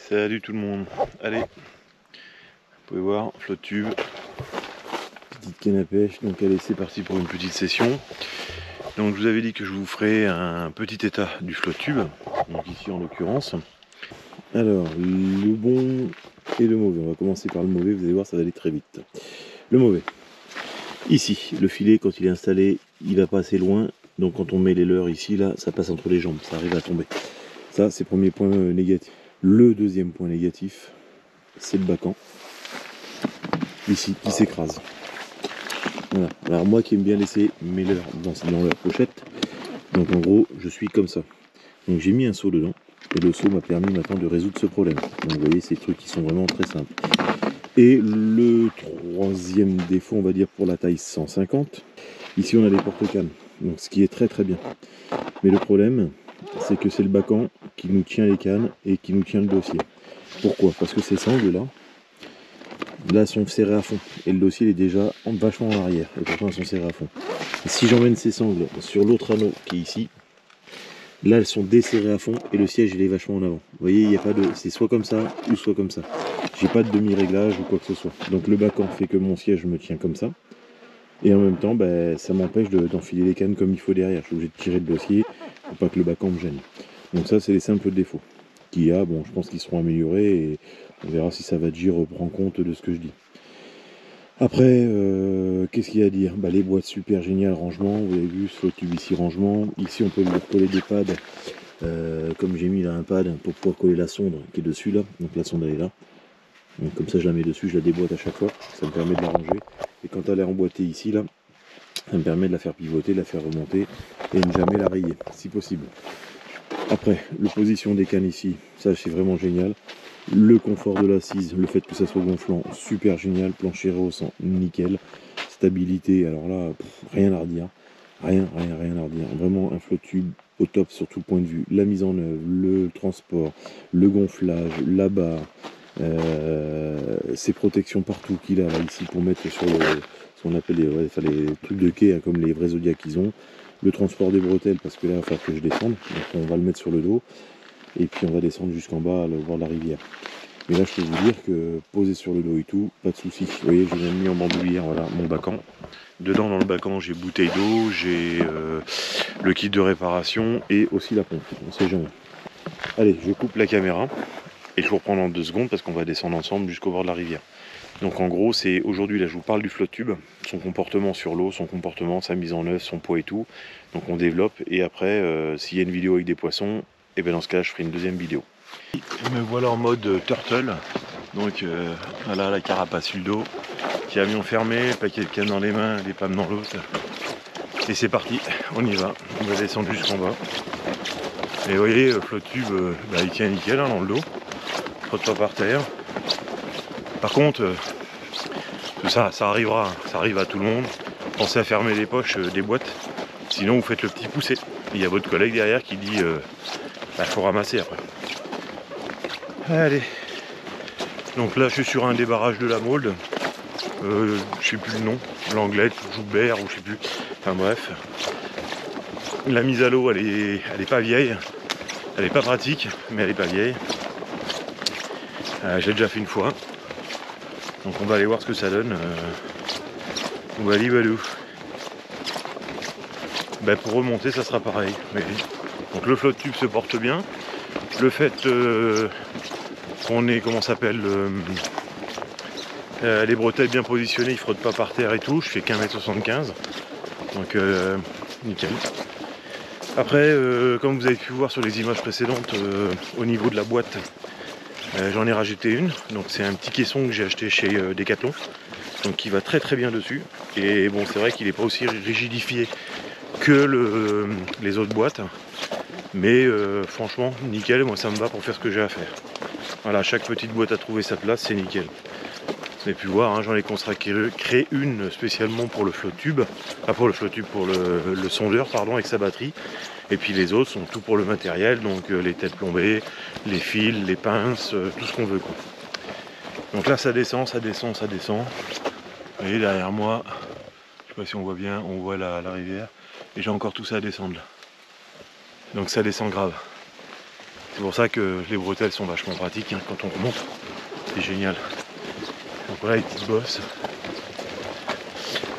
Salut tout le monde. Allez, vous pouvez voir, flotte tube, petite canne à pêche. Donc allez, c'est parti pour une petite session. Donc je vous avais dit que je vous ferai un petit état du flotte tube. Donc ici en l'occurrence. Alors, le bon et le mauvais. On va commencer par le mauvais, vous allez voir, ça va aller très vite. Le mauvais. Ici, le filet, quand il est installé, il va pas assez loin. Donc quand on met les leurres ici, là, ça passe entre les jambes, ça arrive à tomber. Ça, c'est le premier point négatif. Le deuxième point négatif, c'est le baccan. Ici, qui s'écrase. Voilà. Alors moi qui aime bien laisser mes leurres dans leur pochette, donc en gros, je suis comme ça. Donc j'ai mis un seau dedans, et le seau m'a permis maintenant de résoudre ce problème. Donc vous voyez, c'est des trucs qui sont vraiment très simples. Et le troisième défaut, on va dire pour la taille 150, ici on a des porte-cannes, donc ce qui est très très bien. Mais le problème, c'est que c'est le baccan qui nous tient les cannes et qui nous tient le dossier. Pourquoi? Parce que ces sangles là sont serrées à fond et le dossier est déjà vachement en arrière et pourtant elles sont serrées à fond. Et si j'emmène ces sangles sur l'autre anneau qui est ici, là elles sont desserrées à fond et le siège il est vachement en avant. Vous voyez, il n'y a pas de, c'est soit comme ça ou soit comme ça. J'ai pas de demi-réglage ou quoi que ce soit. Donc le baccan fait que mon siège me tient comme ça. Et en même temps, ça m'empêche d'enfiler les cannes comme il faut derrière. Je suis obligé de tirer le dossier pour pas que le baccan me gêne. Donc ça, c'est les simples défauts qu'il y a. Bon, je pense qu'ils seront améliorés et on verra si ça va dire prend compte de ce que je dis. Après, qu'est-ce qu'il y a à dire? Les boîtes super géniales, rangement. Vous avez vu, ce tube ici, rangement. Ici, on peut lui recoller des pads. Comme j'ai mis là un pad pour pouvoir coller la sonde qui est dessus là. Donc la sonde elle est là. Donc, comme ça, je la mets dessus, je la déboîte à chaque fois. Ça me permet de la ranger. Et quand elle est emboîtée ici, là, ça me permet de la faire pivoter, de la faire remonter et ne jamais la rayer, si possible. Après, la position des cannes ici, ça c'est vraiment génial. Le confort de l'assise, le fait que ça soit gonflant, super génial. Plancher rehaussant, nickel. Stabilité, alors là, rien à redire. Rien à redire. Vraiment un flotte tube au top sur tout point de vue. La mise en œuvre, le transport, le gonflage, la barre. Ces protections partout qu'il a là, ici pour mettre sur ce qu'on appelle les trucs de quai, hein, comme les vrais Zodiac qu'ils ont. Le transport des bretelles, parce que là il va falloir que je descende, donc on va le mettre sur le dos et puis on va descendre jusqu'en bas au bord de la rivière. Mais là je peux vous dire que posé sur le dos et tout, pas de souci. Vous voyez, j'ai même mis en bandoulière, voilà mon baccan. Dedans dans le baccan j'ai bouteille d'eau, j'ai le kit de réparation et aussi la pompe, on sait jamais. Allez, je coupe la caméra. Et je vous reprends dans 2 secondes parce qu'on va descendre ensemble jusqu'au bord de la rivière. Donc en gros, c'est aujourd'hui, là je vous parle du flotte tube, son comportement sur l'eau, son comportement, sa mise en œuvre, son poids et tout. Donc on développe et après, s'il y a une vidéo avec des poissons, et bien dans ce cas je ferai une deuxième vidéo. Me voilà en mode turtle. Donc voilà la carapace sur le dos, camion fermé, paquet de cannes dans les mains, les palmes dans l'autre. Et c'est parti, on y va, on va descendre jusqu'en bas. Et vous voyez, le flotte tube, il tient nickel hein, dans le dos. Frotte pas par terre. Par contre, ça arrivera, ça arrive à tout le monde. Pensez à fermer les poches des boîtes, sinon vous faites le petit poussé. Il y a votre collègue derrière qui dit faut ramasser après. Allez. Donc là je suis sur un des barrages de la Mauldre. Je sais plus le nom, l'Anglette, Joubert ou je sais plus. Enfin bref. La mise à l'eau elle est pas vieille. Elle est pas pratique, mais elle est pas vieille. J'ai déjà fait une fois. Donc on va aller voir ce que ça donne. Walou. Pour remonter ça sera pareil. Mais... Donc le flotte tube se porte bien. Le fait qu'on ait, comment s'appelle, les bretelles bien positionnées, il frotte pas par terre et tout. Je fais qu'1,75 m. Donc nickel. Après, comme vous avez pu voir sur les images précédentes, au niveau de la boîte, j'en ai rajouté une. Donc c'est un petit caisson que j'ai acheté chez Decathlon. Donc qui va très très bien dessus. Et bon, c'est vrai qu'il n'est pas aussi rigidifié que les autres boîtes. Mais franchement, nickel, moi ça me va pour faire ce que j'ai à faire. Voilà, chaque petite boîte a trouvé sa place, c'est nickel. Vous avez pu voir, hein, j'en ai créé une spécialement pour le flotte tube. Pas pour le flotte tube, pour le sondeur, pardon, avec sa batterie. Et puis les autres sont tout pour le matériel, donc les têtes plombées, les fils, les pinces, tout ce qu'on veut quoi. Donc là ça descend. Vous voyez derrière moi, je sais pas si on voit bien, on voit la rivière. Et j'ai encore tout ça à descendre là. Donc ça descend grave. C'est pour ça que les bretelles sont vachement pratiques hein, quand on remonte. C'est génial. Donc voilà les petites bosses.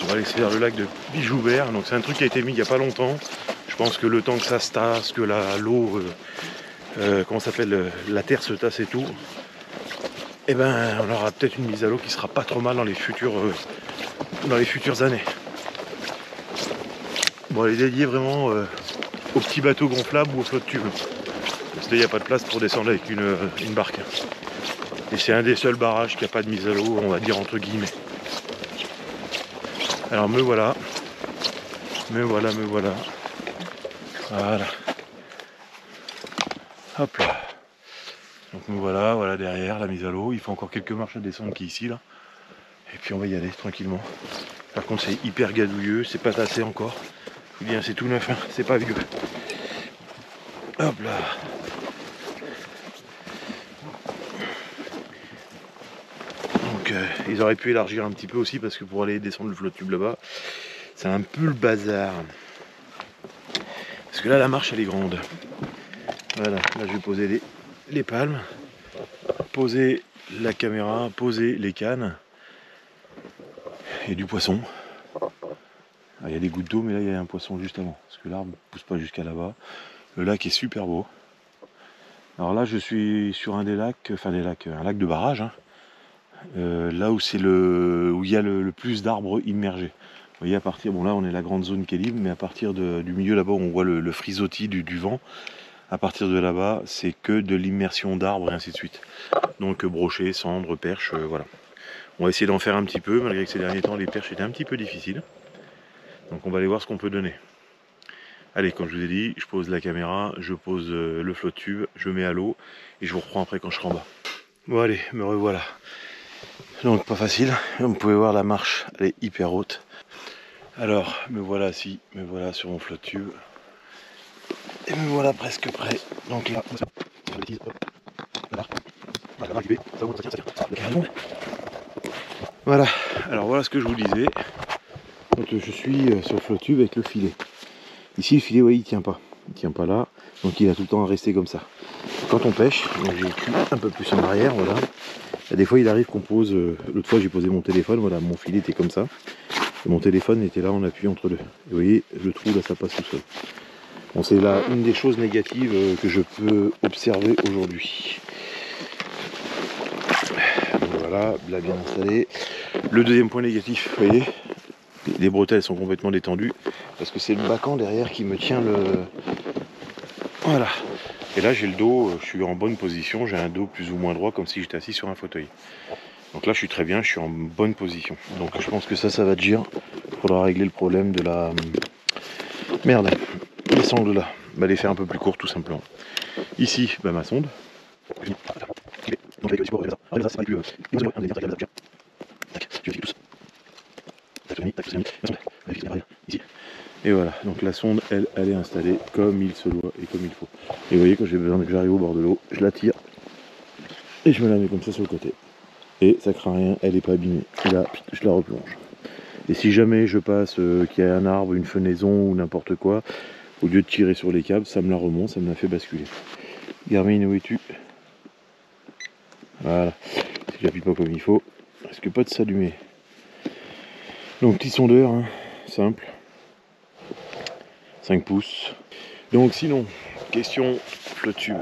On va aller vers le lac de Bijouvert. Donc c'est un truc qui a été mis il n'y a pas longtemps. Je pense que le temps que ça se tasse, que l'eau, comment ça s'appelle, la terre se tasse et tout, et ben on aura peut-être une mise à l'eau qui sera pas trop mal dans les futures années. Bon, elle est dédiée vraiment aux petits bateaux gonflables ou aux flottes tubes. Parce qu'il n'y a pas de place pour descendre avec une barque. Et c'est un des seuls barrages qui n'a pas de mise à l'eau, on va dire entre guillemets. Alors me voilà. Voilà. Hop là. Donc me voilà derrière la mise à l'eau. Il faut encore quelques marches à descendre qui ici là. Et puis on va y aller tranquillement. Par contre c'est hyper gadouilleux, c'est pas tassé encore. Je vous dis, c'est tout neuf, hein, c'est pas vieux. Hop là. Donc ils auraient pu élargir un petit peu aussi parce que pour aller descendre le flotte tube là-bas, c'est un peu le bazar. Parce que là la marche elle est grande. Voilà, là je vais poser les palmes, poser la caméra, poser les cannes et du poisson. Il y a des gouttes d'eau mais là il y a un poisson juste avant. Parce que l'arbre ne pousse pas jusqu'à là-bas. Le lac est super beau. Alors là je suis sur un lac de barrage. Hein. Là où il y a le plus d'arbres immergés. Vous voyez à partir, bon là on est la grande zone qui est libre, mais à partir du milieu là-bas on voit le frisottis du vent. À partir de là-bas c'est que de l'immersion d'arbres et ainsi de suite. Donc brochets, cendres, perches, voilà. On va essayer d'en faire un petit peu, malgré que ces derniers temps les perches étaient un petit peu difficiles. Donc on va aller voir ce qu'on peut donner. Allez, comme je vous ai dit, je pose la caméra, je pose le flotte tube, je mets à l'eau et je vous reprends après quand je serai en bas. Bon allez, me revoilà. Donc pas facile, vous pouvez voir la marche, elle est hyper haute. Alors, me voilà sur mon flotte tube. Et me voilà presque prêt. Donc là, voilà, alors voilà ce que je vous disais. Donc je suis sur le flotte tube avec le filet. Ici le filet, il tient pas là, donc il a tout le temps à rester comme ça. Quand on pêche, donc j'ai le cul un peu plus en arrière, voilà. Et des fois il arrive qu'on pose, l'autre fois j'ai posé mon téléphone, voilà, mon filet était comme ça. Et mon téléphone était là en appui entre deux. Et vous voyez, le trou là ça passe tout seul. Bon, c'est là une des choses négatives que je peux observer aujourd'hui. Voilà, là bien installé. Le deuxième point négatif, vous voyez, les bretelles sont complètement détendues parce que c'est le bacan derrière qui me tient le... Voilà. Et là j'ai le dos, je suis en bonne position, j'ai un dos plus ou moins droit comme si j'étais assis sur un fauteuil. Donc là je suis très bien, je suis en bonne position. Donc je pense que ça va dire. Il faudra régler le problème de la... Merde, les sangles là. Bah, les faire un peu plus courtes tout simplement. Ici, bah, ma sonde. Et voilà, donc la sonde, elle est installée comme il se doit et comme il faut. Et vous voyez, quand j'ai besoin que j'arrive au bord de l'eau, je la tire et je me la mets comme ça sur le côté. Et ça craint rien, elle n'est pas abîmée. Et là, je la replonge. Et si jamais je passe qu'il y a un arbre, une fenaison ou n'importe quoi, au lieu de tirer sur les câbles, ça me la remonte, ça me la fait basculer. Garmin, où es-tu? Voilà. Si j'appuie pas comme il faut, risque pas de s'allumer. Donc petit sondeur, hein, simple. 5 pouces. Donc sinon, question flotte tube.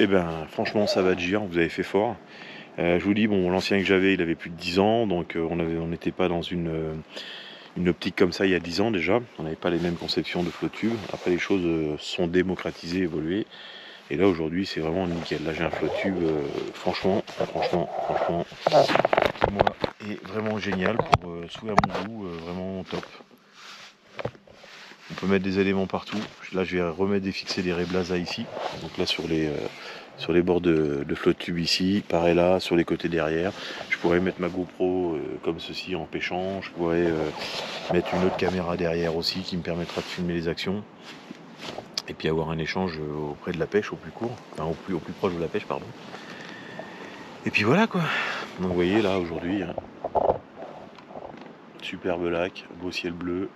Eh ben franchement ça va de gire, vous avez fait fort. Je vous dis, bon, l'ancien que j'avais il avait plus de 10 ans, donc on n'était pas dans une optique comme ça il y a 10 ans déjà. On n'avait pas les mêmes conceptions de flotte tube. Après les choses sont démocratisées, évoluées. Et là aujourd'hui c'est vraiment nickel. Là j'ai un flotte tube franchement qui moi est vraiment génial pour souhait à mon goût, vraiment top. On peut mettre des éléments partout. Là je vais remettre et fixer des réblazas ici. Donc là sur les bords de flotte tube ici, pareil là, sur les côtés derrière. Je pourrais mettre ma GoPro comme ceci en pêchant. Je pourrais mettre une autre caméra derrière aussi qui me permettra de filmer les actions. Et puis avoir un échange auprès de la pêche au plus court, enfin au plus proche de la pêche, pardon. Et puis voilà quoi. Donc vous voyez là aujourd'hui, hein, superbe lac, beau ciel bleu,